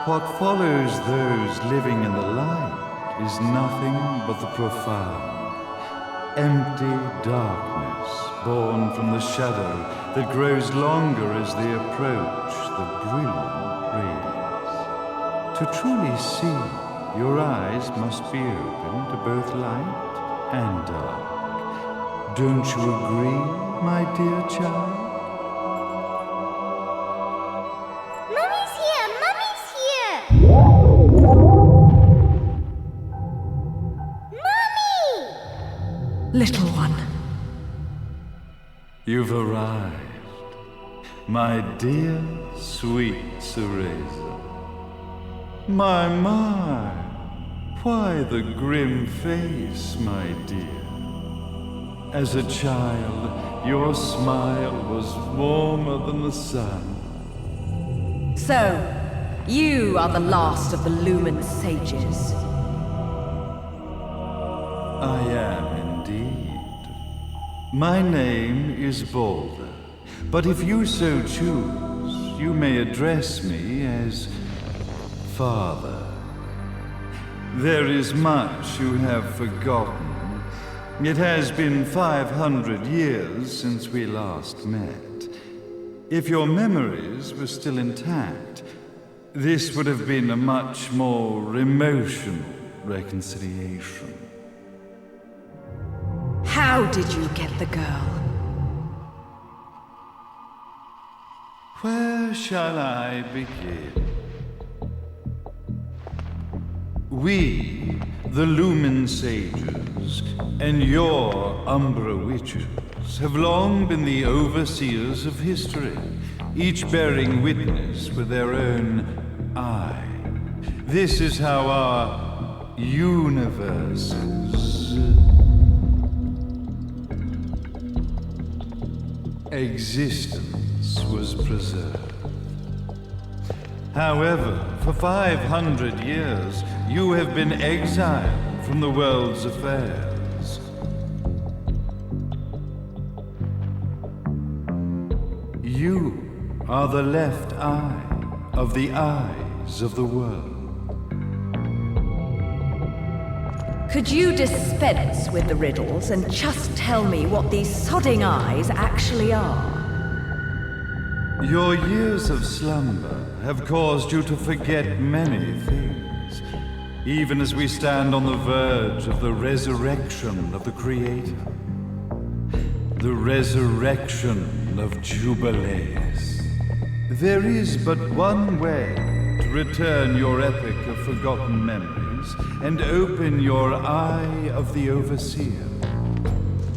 What follows those living in the light is nothing but the profound, empty darkness born from the shadow that grows longer as they approach the brilliant radiance. To truly see, your eyes must be open to both light and dark. Don't you agree, my dear child? Little one. You've arrived, my dear, sweet Cereza. My, why the grim face, my dear? As a child, your smile was warmer than the sun. So, you are the last of the Lumen sages. I am indeed. My name is Balder, but if you so choose, you may address me as Father. There is much you have forgotten. It has been 500 years since we last met. If your memories were still intact, this would have been a much more emotional reconciliation. How did you get the girl? Where shall I begin? We, the Lumen sages, and your Umbra witches, have long been the overseers of history, each bearing witness with their own eye. This is how our universes existence was preserved. However, for 500 years, you have been exiled from the world's affairs. You are the left eye of the eyes of the world. Could you dispense with the riddles and just tell me what these sodding eyes actually are? Your years of slumber have caused you to forget many things, even as we stand on the verge of the resurrection of the Creator. The resurrection of Jubilees. There is but one way to return your epic of forgotten memories and open your eye of the Overseer.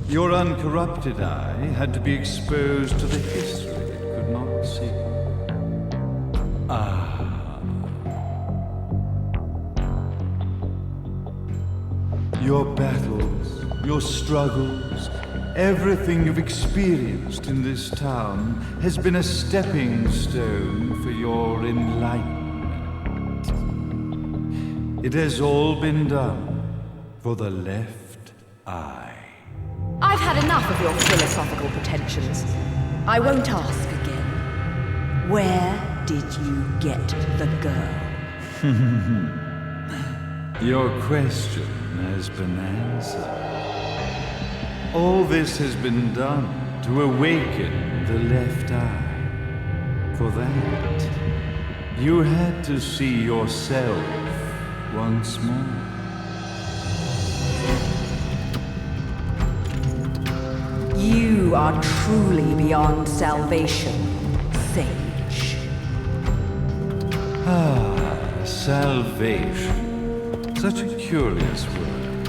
Your uncorrupted eye had to be exposed to the history it could not see. Your battles, your struggles, everything you've experienced in this town has been a stepping stone for your enlightenment. It has all been done for the left eye. I've had enough of your philosophical pretensions. I won't ask again. Where did you get the girl? Your question has been answered. All this has been done to awaken the left eye. For that, you had to see yourself once more. You are truly beyond salvation, sage. Salvation. Such a curious word.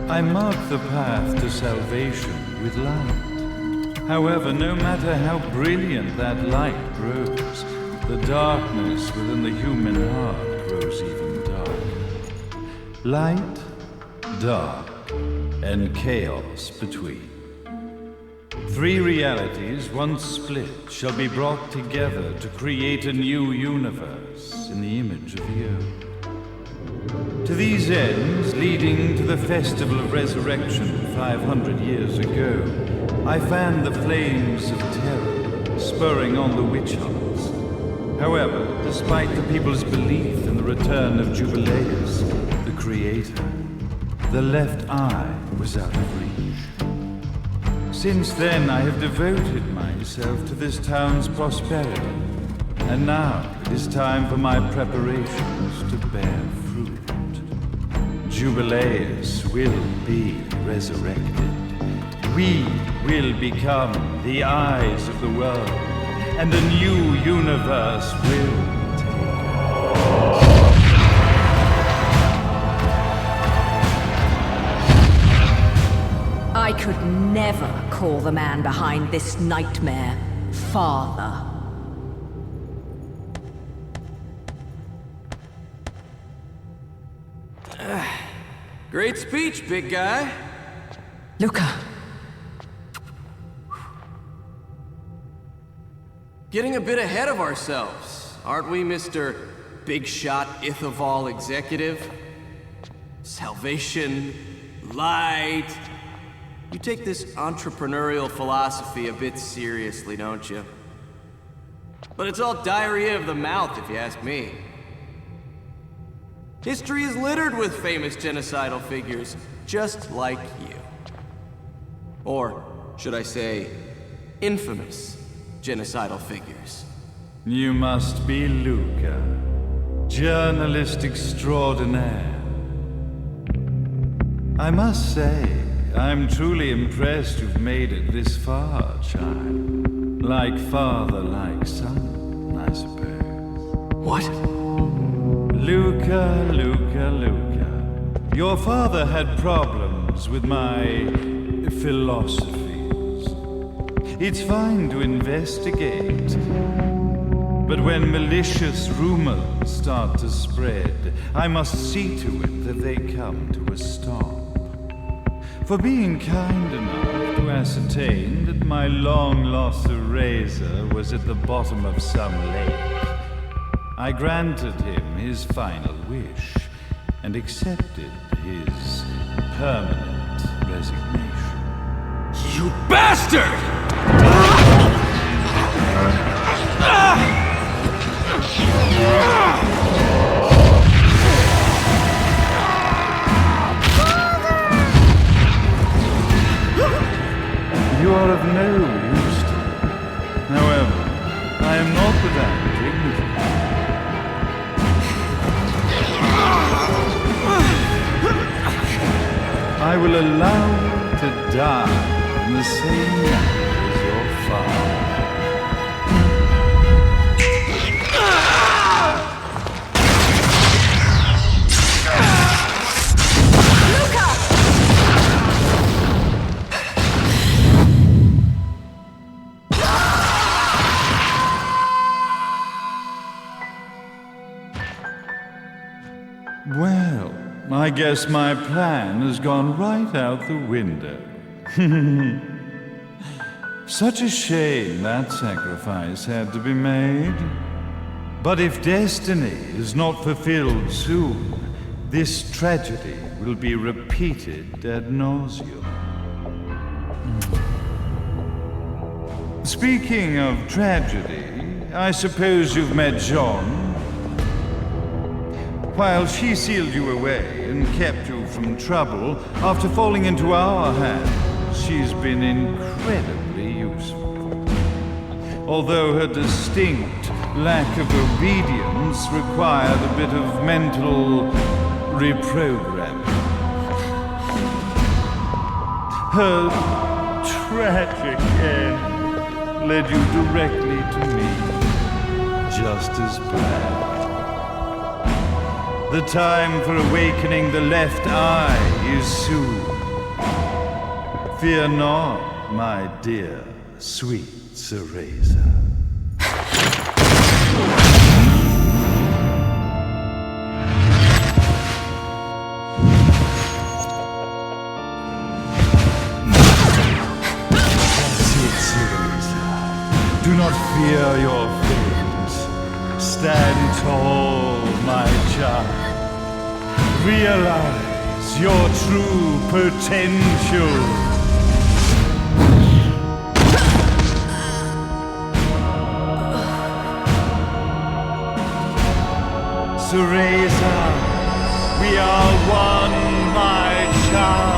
I mark the path to salvation with light. However, no matter how brilliant that light grows, the darkness within the human heart grows even darker. Light, dark, and chaos between. Three realities, once split, shall be brought together to create a new universe in the image of the old. To these ends, leading to the Festival of Resurrection 500 years ago, I fanned the flames of terror, spurring on the witch hunts. However, despite the people's belief in the return of Jubileus, the creator, the left eye was out of reach. Since then, I have devoted myself to this town's prosperity, and now it is time for my preparations to bear fruit. Jubileus will be resurrected. We will become the eyes of the world, and a new universe will take I could never call the man behind this nightmare father. Great speech, big guy. Luca. Getting a bit ahead of ourselves, aren't we, Mr. Big Shot Ithaval Executive? Salvation, light. You take this entrepreneurial philosophy a bit seriously, don't you? But it's all diarrhea of the mouth, if you ask me. History is littered with famous genocidal figures, just like you. Or, should I say, infamous genocidal figures. You must be Luca, journalist extraordinaire. I must say, I'm truly impressed you've made it this far, child. Like father, like son, I suppose. What? Luca. Your father had problems with my philosophies. It's fine to investigate, but when malicious rumors start to spread, I must see to it that they come to a stop. For being kind enough to ascertain that my long-lost eraser was at the bottom of some lake, I granted him his final wish and accepted his permanent resignation. You bastard! You are of no use to me. However, I am not without dignity. I will allow you to die in the same manner as your father. Well, I guess my plan has gone right out the window. Such a shame that sacrifice had to be made. But if destiny is not fulfilled soon, this tragedy will be repeated ad nauseum. Speaking of tragedy, I suppose you've met Jean. While she sealed you away and kept you from trouble, after falling into our hands, she's been incredibly useful. Although her distinct lack of obedience required a bit of mental reprogramming. Her tragic end led you directly to me, just as planned. The time for awakening the left eye is soon. Fear not, my dear, sweet Cereza. That's it, Cereza. Do not fear your fate. Stand tall, my child. Realize your true potential. us raise up. We are one, my child.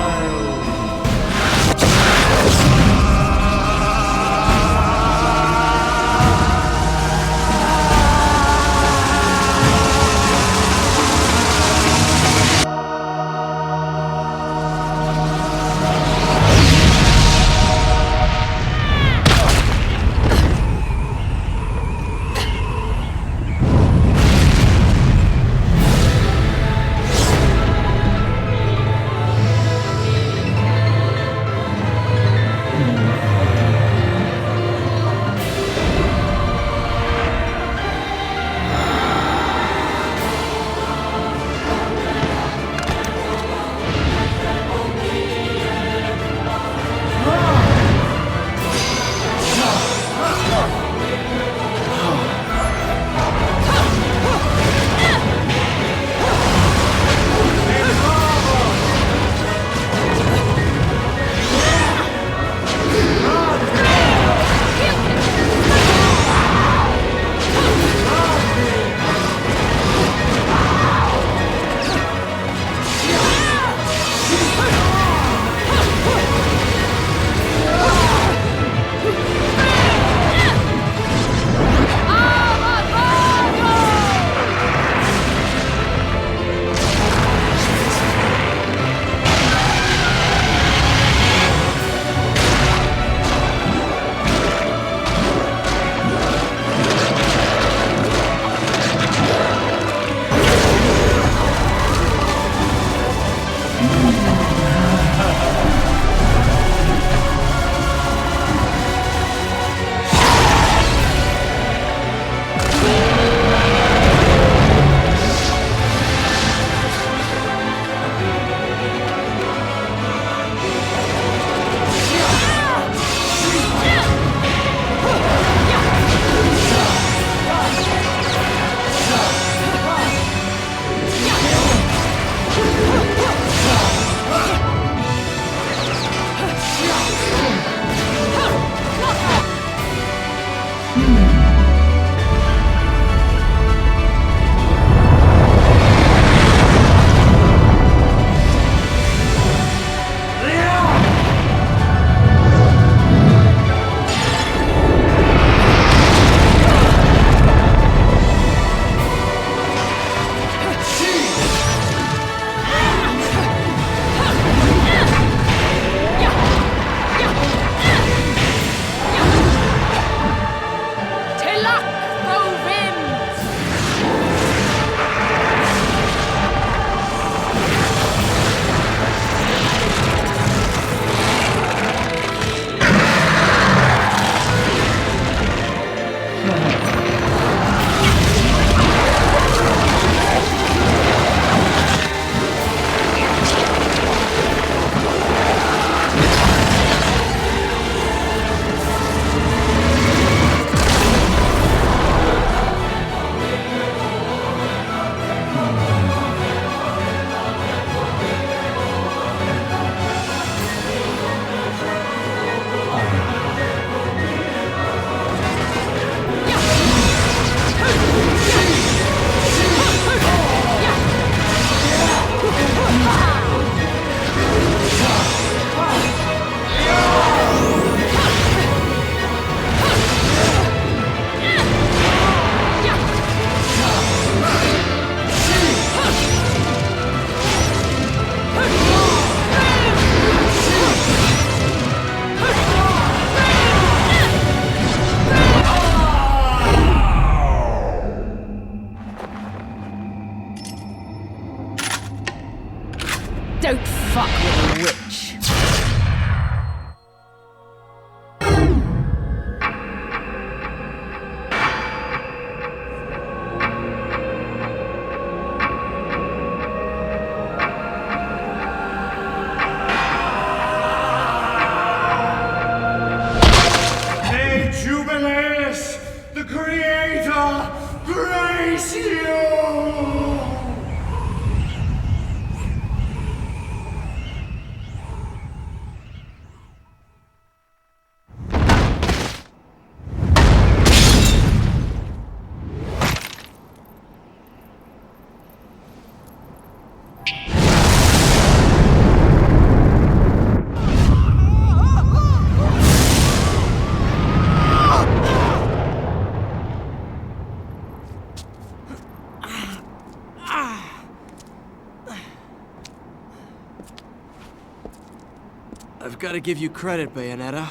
Gotta give you credit, Bayonetta.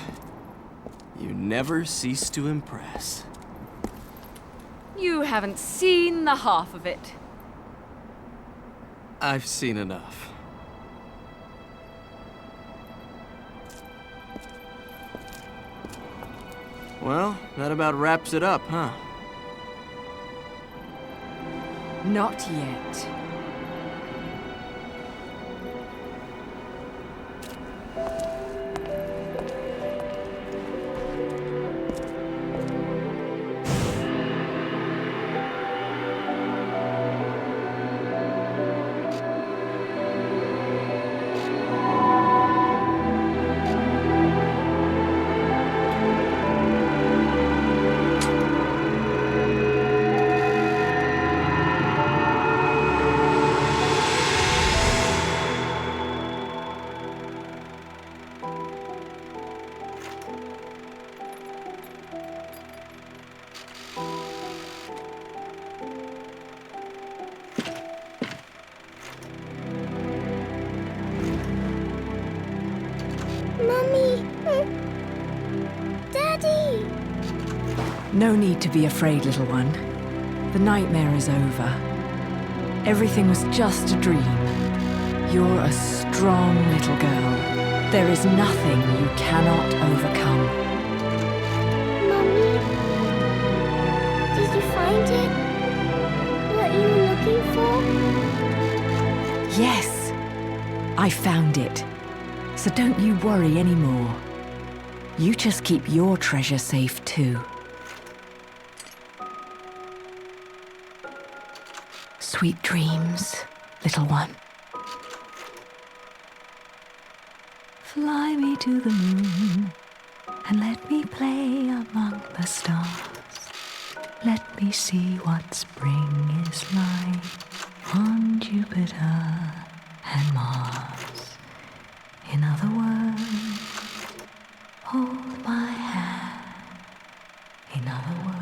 You never cease to impress. You haven't seen the half of it. I've seen enough. Well, that about wraps it up, huh? Not yet. Mummy! Daddy! No need to be afraid, little one. The nightmare is over. Everything was just a dream. You're a strong little girl. There is nothing you cannot overcome. Mummy? Did you find it? What you were looking for? Yes, I found it. So don't you worry anymore. You just keep your treasure safe too. Sweet dreams, little one. Fly me to the moon and let me play among the stars. Let me see what spring is like on Jupiter and Mars. In other words, hold my hand. In other words.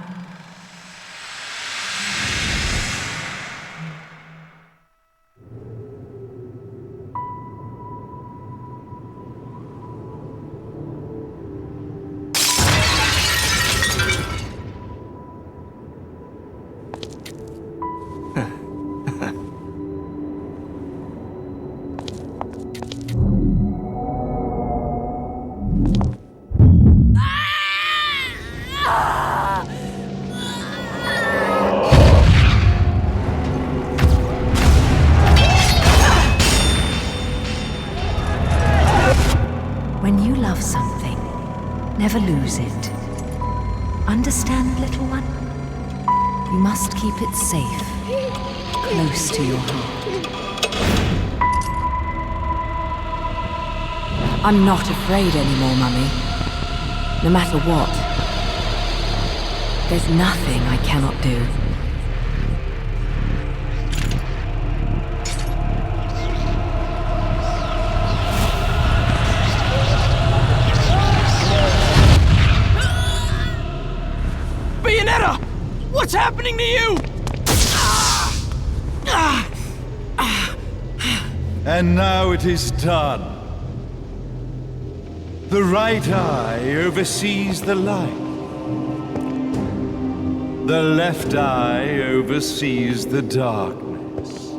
When you love something, never lose it. Understand, little one? You must keep it safe, close to your heart. I'm not afraid anymore, Mummy. No matter what. There's nothing I cannot do. Bayonetta! What's happening to you? And now it is done. The right eye oversees the light. The left eye oversees the darkness.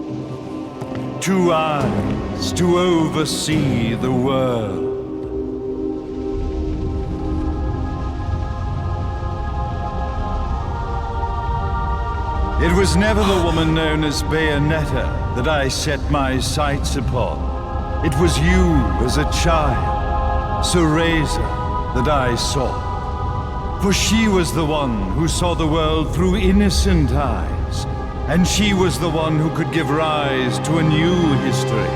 Two eyes to oversee the world. It was never the woman known as Bayonetta that I set my sights upon. It was you as a child, SANXHRI, that I saw. For she was the one who saw the world through innocent eyes, and she was the one who could give rise to a new history.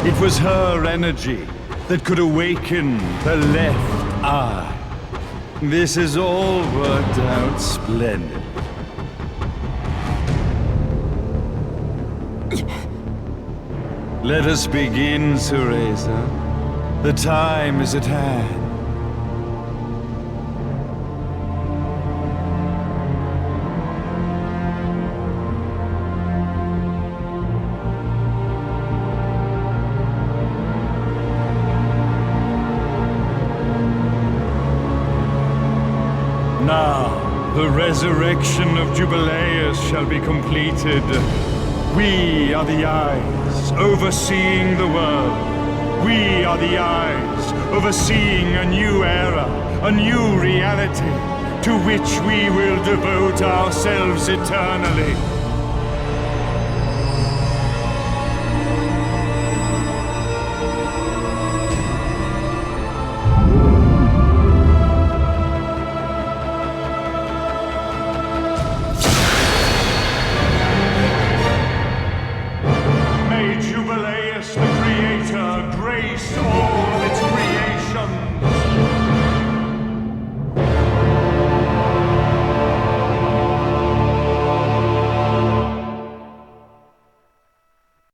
It was her energy that could awaken the left eye. This has all worked out splendid. Let us begin, SANXHRI. The time is at hand. Now, the resurrection of Jubileus shall be completed. We are the eyes, overseeing the world. We are the eyes, overseeing a new era, a new reality, to which we will devote ourselves eternally.